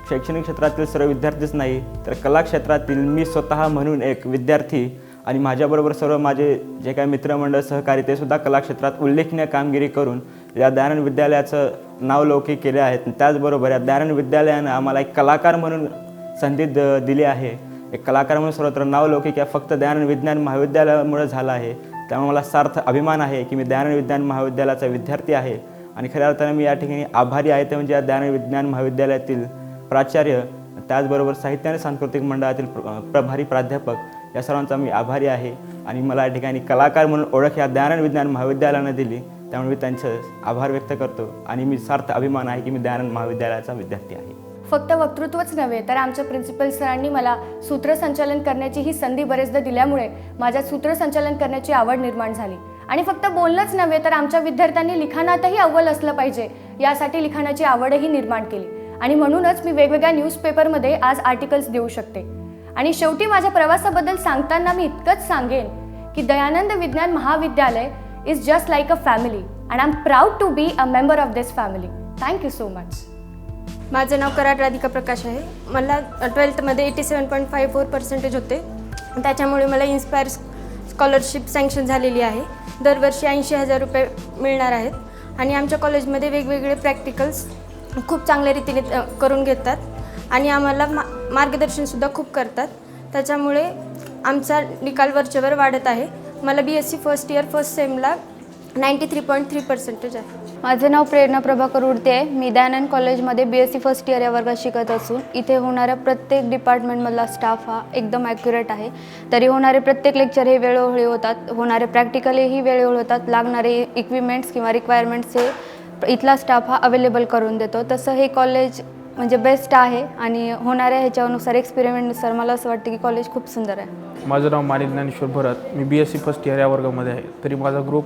Speaker 13: शैक्षणिक क्षेत्रातील सर्व विद्यार्थीच नाही तर कला क्षेत्रातील मी स्वतः म्हणून एक विद्यार्थी आणि माझ्याबरोबर सर्व माझे जे काही मित्रमंडळ सहकारी ते सुद्धा कला क्षेत्रात उल्लेखनीय कामगिरी करून या दयानंद विद्यालयाचं नाव लौकिक केले आहेत. त्याचबरोबर या दयानंद विद्यालयानं आम्हाला एक कलाकार म्हणून संधी दिली आहे. एक कलाकार म्हणून सर्वत्र नाव लौकिक या फक्त दयानंद विज्ञान महाविद्यालयामुळे झालं आहे. त्यामुळे मला सार्थ अभिमान आहे की मी दयानंद विज्ञान महाविद्यालयाचा विद्यार्थी आहे आणि खऱ्या अर्थाने मी या ठिकाणी आभारी आहे. ते म्हणजे या दयानंद विज्ञान महाविद्यालयातील प्राचार्य, त्याचबरोबर साहित्य आणि सांस्कृतिक मंडळातील प्रभारी प्राध्यापक या सर्वांचा मी आभारी आहे आणि मला या ठिकाणी कलाकार म्हणून ओळख या दयानंद विज्ञान महाविद्यालयानं दिली. त्यामुळे मी त्यांचं आभार व्यक्त करतो आणि मी सार्थ अभिमान आहे की मी दयानंद महाविद्यालयाचा विद्यार्थी आहे.
Speaker 11: फक्त वक्तृत्वच नव्हे तर आमच्या प्रिन्सिपल सरांनी मला सूत्रसंचालन करण्याची ही संधी बरेचदा दिल्यामुळे माझ्यात सूत्रसंचालन करण्याची आवड निर्माण झाली. आणि फक्त बोलणंच नव्हे तर आमच्या विद्यार्थ्यांनी लिखाणातही अव्वल असलं पाहिजे यासाठी लिखाणाची आवडही निर्माण केली आणि म्हणूनच मी वेगवेगळ्या न्यूजपेपरमध्ये आज आर्टिकल्स देऊ शकते. आणि शेवटी माझ्या प्रवासाबद्दल सांगताना मी इतकंच सांगेन की Dayanand Vigyan Mahavidyalaya is just like a family and I am proud to be a member of this family. Thank you so much.
Speaker 14: माझं नाव कराड राधिका प्रकाश आहे. मला 12थमध्ये 87.54% होते. त्याच्यामुळे मला इन्स्पायर स्कॉलरशिप सँक्शन झालेली आहे. दरवर्षी 80,000 रुपये मिळणार आहेत आणि आमच्या कॉलेजमध्ये वेगवेगळे प्रॅक्टिकल्स खूप चांगल्या रीतीने करून घेतात आणि आम्हाला मार्गदर्शनसुद्धा खूप करतात. त्याच्यामुळे आमचा निकाल वरचेवर वाढत आहे. मला BSc first year first Semla 93.3% आहे.
Speaker 6: माझं नाव प्रेरणा प्रभाकर उडते आहे. मी दयानंद कॉलेजमध्ये BSc फर्स्ट इयर या वर्गात शिकत असून इथे होणाऱ्या प्रत्येक डिपार्टमेंटमधला स्टाफ हा एकदम ॲक्युरेट आहे. तरी होणारे प्रत्येक लेक्चर हे वेळोवेळी होतात, होणारे प्रॅक्टिकलही वेळोवेळी होतात. लागणारे इक्विपमेंट्स किंवा रिक्वायरमेंट्स हे इथला स्टाफ हा अवेलेबल करून देतो. तसं हे कॉलेज म्हणजे बेस्ट आहे आणि होणाऱ्या ह्याच्यानुसार एक्सपेरिमेंटनुसार मला असं वाटतं की कॉलेज खूप सुंदर आहे.
Speaker 7: माझं नाव माणिक ज्ञानेश्वर भरत. मी BSc फर्स्ट इयर या वर्गामध्ये आहे. तरी माझा ग्रुप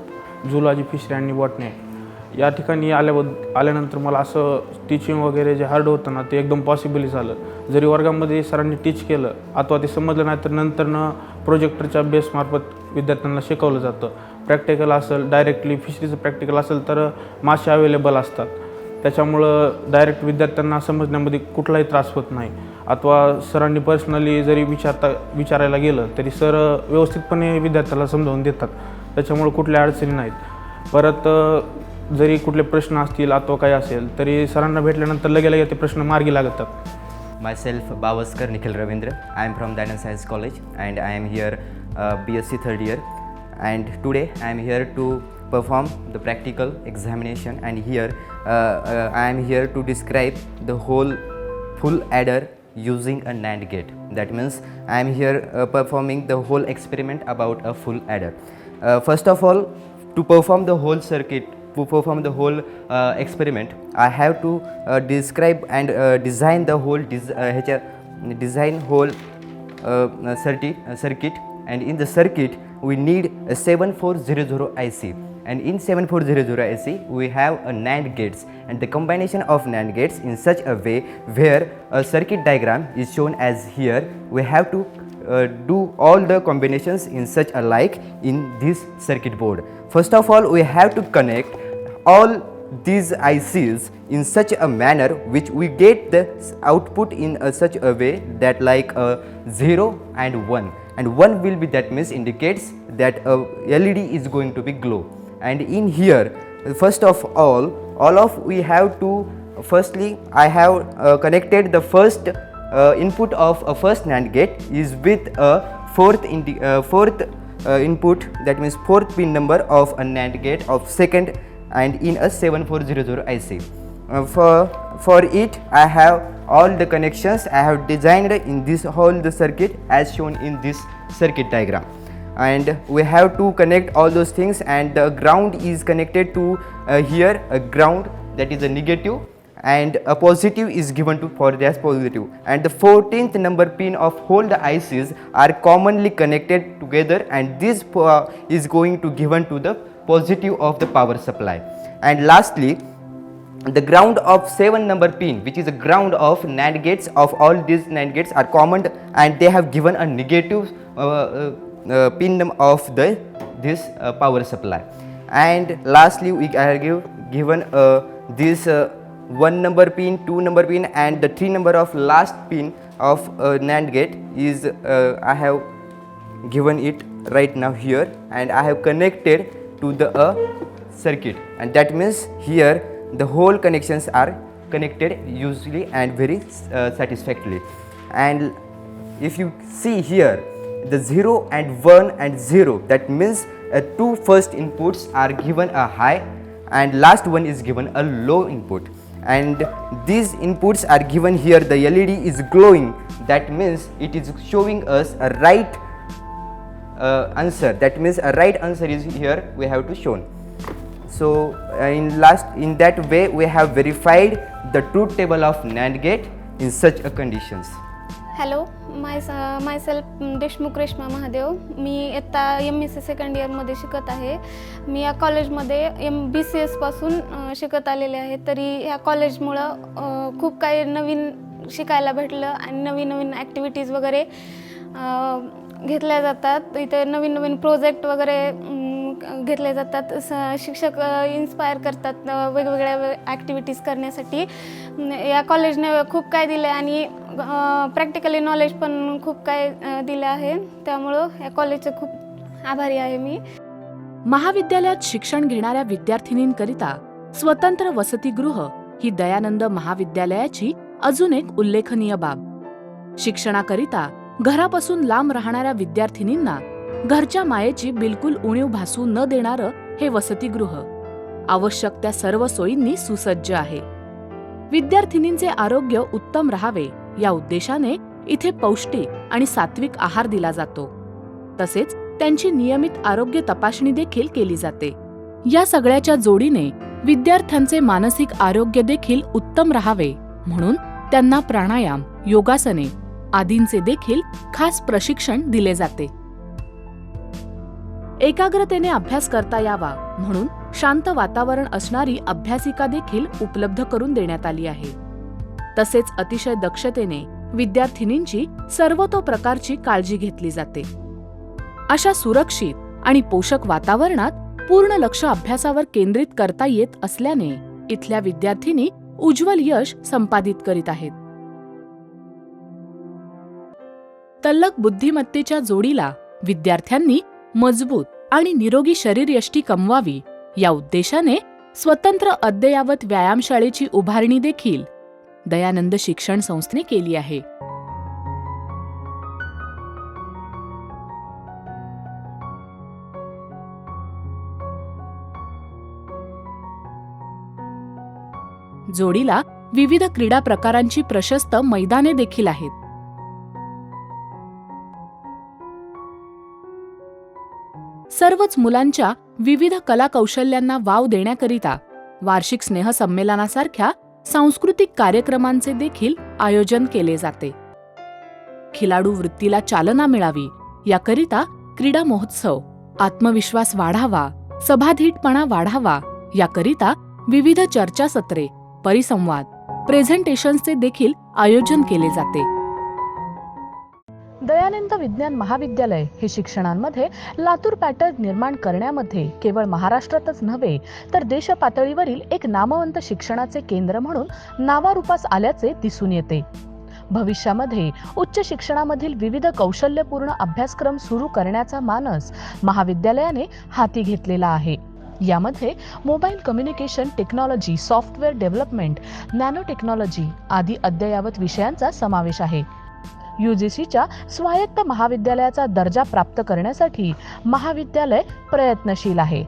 Speaker 7: झुलॉजी, फिशरी आणि बॉटनी आहे. या ठिकाणी आल्यानंतर मला असं टीचिंग वगैरे जे हार्ड होतं ना ते एकदम पॉसिबल झालं. जरी वर्गामध्ये सरांनी टीच केलं अथवा ते समजलं नाही तर नंतरनं प्रोजेक्टरच्या बेसमार्फत विद्यार्थ्यांना शिकवलं जातं. प्रॅक्टिकल असेल, डायरेक्टली फिशरीचं प्रॅक्टिकल असेल तर मासे अवेलेबल असतात. त्याच्यामुळं डायरेक्ट विद्यार्थ्यांना समजण्यामध्ये कुठलाही त्रास होत नाही. अथवा सरांनी पर्सनली जरी विचारायला गेलं तरी सर व्यवस्थितपणे विद्यार्थ्याला समजावून देतात. त्याच्यामुळं कुठल्या अडचणी नाहीत. परत जरी कुठले प्रश्न असतील अथवा काही असेल तरी सरांना भेटल्यानंतर लगेच ते प्रश्न मार्गी लागतात.
Speaker 15: Myself Bavaskar Nikhil Ravindra. I am from Dayanand Science College and I am here BSc third year, and today I am here to perform the practical examination, and here I am here to describe the whole full adder using a NAND gate. That means I am here performing the whole experiment about a full adder. First of all, to perform the whole circuit, to perform the whole experiment, I have to describe and design the whole circuit, and in the circuit we need a 7400 IC, and in 7400 IC we have a NAND gates, and the combination of NAND gates in such a way where a circuit diagram is shown as here. We have to do all the combinations in such a like in this circuit board. First of all, we have to connect all these ICs in such a manner which we get the output in such a way that like 0 and 1, and 1 will be, that means indicates that a LED is going to be glow. And in here, first of all we have to, firstly I have connected the first input of a first NAND gate is with a fourth input, that means fourth pin number of a NAND gate of second, and in a 7400 IC. For it I have all the connections I have designed in this whole the circuit as shown in this circuit diagram, and we have to connect all those things, and the ground is connected to here a ground, that is a negative, and a positive is given to for this positive, and the 14th number pin of whole the ICs are commonly connected together, and this is going to given to the positive of the power supply. And lastly, the ground of 7 number pin, which is the ground of NAND gates, of all these NAND gates are common, and they have given a negative pin of this power supply. And lastly, we are given this 1 number pin, 2 number pin, and the 3 number of last pin of NAND gate is I have given it right now here, and I have connected to the circuit, and that means here the whole connections are connected usually and very satisfactorily. And if you see here, the 0 and 1 and 0, that means two first inputs are given a high and last one is given a low input, and these inputs are given here, the LED is glowing, that means it is showing us a right answer, that means a right answer is here we have to shown. So in that way we have verified the truth table of NAND gate in such a conditions.
Speaker 16: Hello, myself Deshmukh Reshma Mahadev. मी इयत्ता MSc second इयरमध्ये शिकत आहे. मी या कॉलेजमध्ये BCS पासून शिकत आलेले आहे. तरी ह्या कॉलेजमुळं खूप काही नवीन शिकायला भेटलं आणि नवीन नवीन ॲक्टिव्हिटीज वगैरे घेतल्या जातात. इथे नवीन नवीन प्रोजेक्ट वगैरे घेतले जातात. शिक्षक इन्स्पायर करतात वेगवेगळ्या ॲक्टिव्हिटीज करण्यासाठी. या कॉलेजने खूप काय दिले आणि प्रॅक्टिकली नॉलेज पण खूप काय दिलं आहे. त्यामुळं या कॉलेजचे खूप आभारी आहे मी.
Speaker 1: महाविद्यालयात शिक्षण घेणाऱ्या विद्यार्थिनींकरिता स्वतंत्र वसतिगृह ही दयानंद महाविद्यालयाची अजून एक उल्लेखनीय बाब. शिक्षणाकरिता घरापासून लांब राहणाऱ्या विद्यार्थिनींना घरच्या मायेची बिलकुल उणीव भासू न देणारं हे वसतिगृह आवश्यक त्या सर्व सोयींनी सुसज्ज आहे. विद्यार्थिनींचे आरोग्य उत्तम राहावे या उद्देशाने इथे पौष्टिक आणि सात्विक आहार दिला जातो. तसेच त्यांची नियमित आरोग्य तपासणी देखील केली जाते. या सगळ्याच्या जोडीने विद्यार्थ्यांचे मानसिक आरोग्य देखील उत्तम राहावे म्हणून त्यांना प्राणायाम, योगासने आदींचे देखील खास प्रशिक्षण दिले जाते. एकाग्रतेने अभ्यास करता यावा म्हणून शांत वातावरण असणारी अभ्यासिका देखील उपलब्ध करून देण्यात आली आहे. तसेच अतिशय दक्षतेने विद्यार्थिनींची सर्वतोप्रकारची काळजी घेतली जाते. अशा सुरक्षित आणि पोषक वातावरणात पूर्ण लक्ष अभ्यासावर केंद्रित करता येत असल्याने इथल्या विद्यार्थिनी उज्ज्वल यश संपादित करीत आहेत. तल्लख बुद्धिमत्तेच्या जोडीला विद्यार्थ्यांनी मजबूत आणि निरोगी शरीरयष्टी कमवावी या उद्देशाने स्वतंत्र अद्ययावत व्यायामशाळेची उभारणी देखील दयानंद शिक्षण संस्थेने केली आहे. जोडीला विविध क्रीडा प्रकारांची प्रशस्त मैदाने देखील आहेत. सर्वच मुलांच्या विविध कला कौशल्यांना वाव देण्याकरिता वार्षिक स्नेहसंमेलनासारख्या सांस्कृतिक कार्यक्रमांचे देखील आयोजन केले जाते. खिलाडू वृत्तीला चालना मिळावी याकरिता क्रीडा महोत्सव, आत्मविश्वास वाढावा, सभाधीटपणा वाढावा याकरिता विविध चर्चासत्रे, परिसंवाद, प्रेझेंटेशन्सचे देखील आयोजन केले जाते. दयानंद विज्ञान महाविद्यालय हे शिक्षणांमध्ये लातूर पॅटर्न निर्माण करण्यामध्ये केवळ महाराष्ट्रातच नव्हे तर देश पातळीवरील एक नामवंत शिक्षणाचे केंद्र म्हणून नावारूपास आल्याचे दिसून येते. भविष्यामध्ये उच्च शिक्षणामधील विविध कौशल्यपूर्ण अभ्यासक्रम सुरू करण्याचा मानस महाविद्यालयाने हाती घेतलेला आहे. यामध्ये mobile communication technology, software development, nano technology आदी अद्ययावत विषयांचा समावेश आहे. UGCच्या स्वायत्त महाविद्यालयाचा दर्जा प्राप्त करण्यासाठी महाविद्यालय प्रयत्नशील आहे.